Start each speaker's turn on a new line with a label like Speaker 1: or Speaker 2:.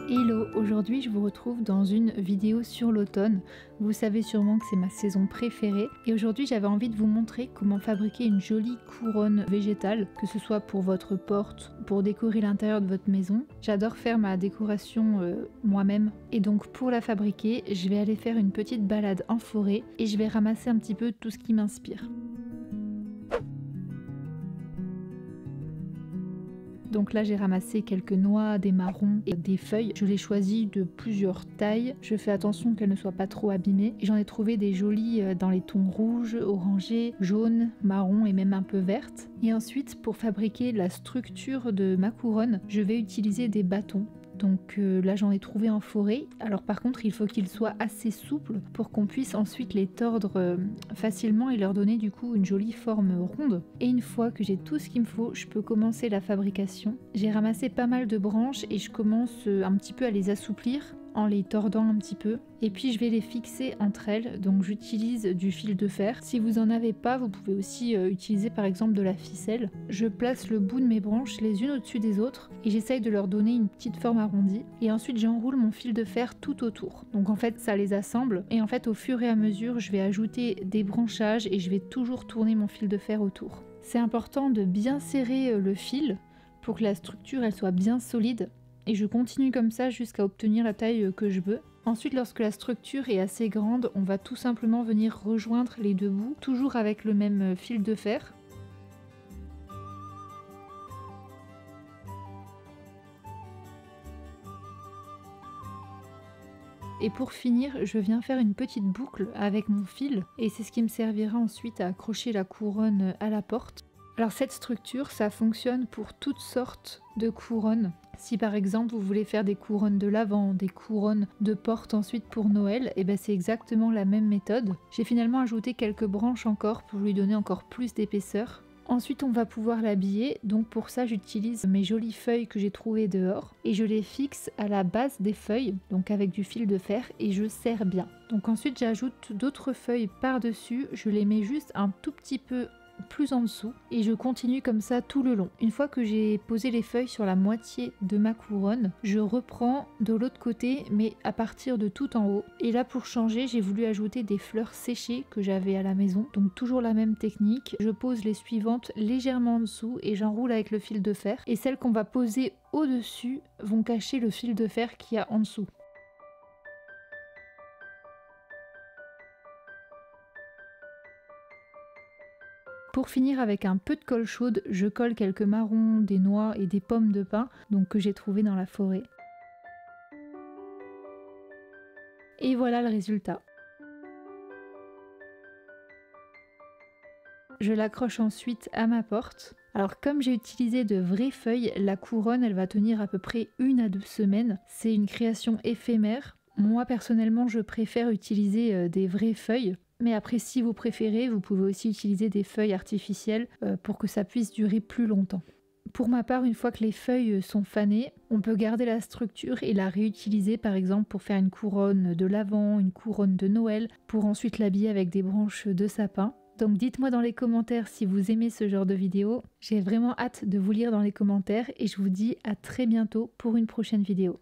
Speaker 1: Hello, aujourd'hui je vous retrouve dans une vidéo sur l'automne. Vous savez sûrement que c'est ma saison préférée et aujourd'hui j'avais envie de vous montrer comment fabriquer une jolie couronne végétale, que ce soit pour votre porte, pour décorer l'intérieur de votre maison. J'adore faire ma décoration moi-même et donc pour la fabriquer, je vais aller faire une petite balade en forêt et je vais ramasser un petit peu tout ce qui m'inspire. Donc là j'ai ramassé quelques noix, des marrons et des feuilles. Je les choisis de plusieurs tailles. Je fais attention qu'elles ne soient pas trop abîmées. J'en ai trouvé des jolies dans les tons rouges, orangés, jaunes, marron et même un peu vertes. Et ensuite pour fabriquer la structure de ma couronne, je vais utiliser des bâtons. Donc là j'en ai trouvé en forêt. Alors par contre il faut qu'ils soient assez souples pour qu'on puisse ensuite les tordre facilement et leur donner du coup une jolie forme ronde. Et une fois que j'ai tout ce qu'il me faut, je peux commencer la fabrication. J'ai ramassé pas mal de branches et je commence un petit peu à les assouplir en les tordant un petit peu et puis je vais les fixer entre elles, donc j'utilise du fil de fer. Si vous en avez pas, vous pouvez aussi utiliser par exemple de la ficelle. Je place le bout de mes branches les unes au-dessus des autres et j'essaye de leur donner une petite forme arrondie et ensuite j'enroule mon fil de fer tout autour. Donc en fait ça les assemble et en fait au fur et à mesure je vais ajouter des branchages et je vais toujours tourner mon fil de fer autour. C'est important de bien serrer le fil pour que la structure elle soit bien solide. Et je continue comme ça jusqu'à obtenir la taille que je veux. Ensuite, lorsque la structure est assez grande, on va tout simplement venir rejoindre les deux bouts, toujours avec le même fil de fer. Et pour finir, je viens faire une petite boucle avec mon fil et c'est ce qui me servira ensuite à accrocher la couronne à la porte. Alors cette structure, ça fonctionne pour toutes sortes de couronnes. Si par exemple vous voulez faire des couronnes de l'Avent, des couronnes de porte ensuite pour Noël, et ben c'est exactement la même méthode. J'ai finalement ajouté quelques branches encore pour lui donner encore plus d'épaisseur. Ensuite on va pouvoir l'habiller, donc pour ça j'utilise mes jolies feuilles que j'ai trouvées dehors et je les fixe à la base des feuilles, donc avec du fil de fer et je serre bien. Donc ensuite j'ajoute d'autres feuilles par-dessus, je les mets juste un tout petit peu plus en dessous et je continue comme ça tout le long. Une fois que j'ai posé les feuilles sur la moitié de ma couronne, je reprends de l'autre côté mais à partir de tout en haut. Et là pour changer, j'ai voulu ajouter des fleurs séchées que j'avais à la maison. Donc toujours la même technique, je pose les suivantes légèrement en dessous et j'enroule avec le fil de fer. Et celles qu'on va poser au-dessus vont cacher le fil de fer qu'il y a en dessous. Pour finir avec un peu de colle chaude, je colle quelques marrons, des noix et des pommes de pin donc que j'ai trouvé dans la forêt. Et voilà le résultat. Je l'accroche ensuite à ma porte. Alors comme j'ai utilisé de vraies feuilles, la couronne elle va tenir à peu près 1 à 2 semaines. C'est une création éphémère. Moi personnellement je préfère utiliser des vraies feuilles. Mais après si vous préférez, vous pouvez aussi utiliser des feuilles artificielles pour que ça puisse durer plus longtemps. Pour ma part, une fois que les feuilles sont fanées, on peut garder la structure et la réutiliser par exemple pour faire une couronne de l'Avent, une couronne de Noël, pour ensuite l'habiller avec des branches de sapin. Donc dites-moi dans les commentaires si vous aimez ce genre de vidéo. J'ai vraiment hâte de vous lire dans les commentaires et je vous dis à très bientôt pour une prochaine vidéo.